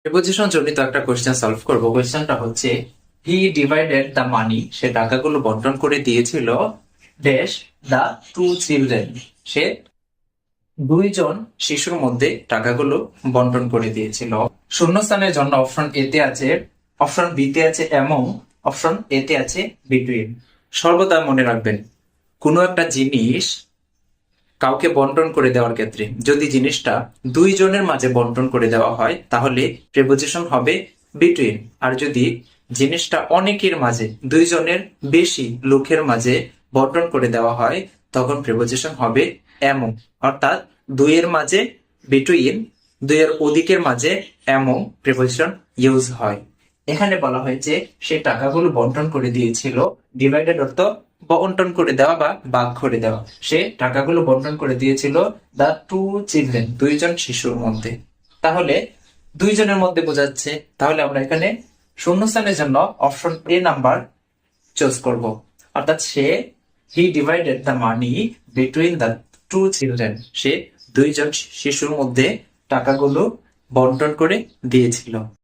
Preposition জনিত একটা question solve করব। কোশ্চেনটা হচ্ছে হি ডিভাইডেড দ্য মানি, সে টাকাগুলো বন্টন করে দিয়েছিল ড্যাশ দ্য টু চিলড্রেন, সে দুইজন শিশুর মধ্যে টাকাগুলো বন্টন করে দিয়েছিল। শূন্যস্থানের জন্য অপশন এ তে আছে, অপশন বি তে আছে এমং, অপশন এ তে আছে বিটুইন। সর্বদা মনে রাখবেন, কোনো একটা জিনিস কাউকে বন্টন করে দেওয়ার ক্ষেত্রে যদি জিনিসটা দুইজনের মাঝে বন্টন করে দেওয়া হয় তাহলে প্রিপোজিশন হবে বিটুইন। আর যদি জিনিসটা অনেকের মাঝে, দুইজনের বেশি লোকের মাঝে বন্টন করে দেওয়া হয় তখন প্রিপোজিশন হবে এমন। অর্থাৎ দুইয়ের মাঝে বিটুইন, দুইয়ের অধিকের মাঝে এমন প্রিপোজিশন ইউজ হয়। এখানে বলা হয়েছে সে টাকাগুলো বন্টন করে দিয়েছিল। ডিভাইডেড অর্থ বন্টন করে দেওয়া বা ভাগ করে দেওয়া। সে টাকাগুলো বন্টন করে দিয়েছিল দা টু চিলড্রেন, দুইজন শিশুর মধ্যে। তাহলে দুইজনের মধ্যে বোঝাচ্ছে, তাহলে আমরা এখানে শূন্যস্থানের জন্য অপশন এ নাম্বার চুজ করব। অর্থাৎ he divided the money between the two children, সে দুইজন শিশুর মধ্যে টাকাগুলো বন্টন করে দিয়েছিল।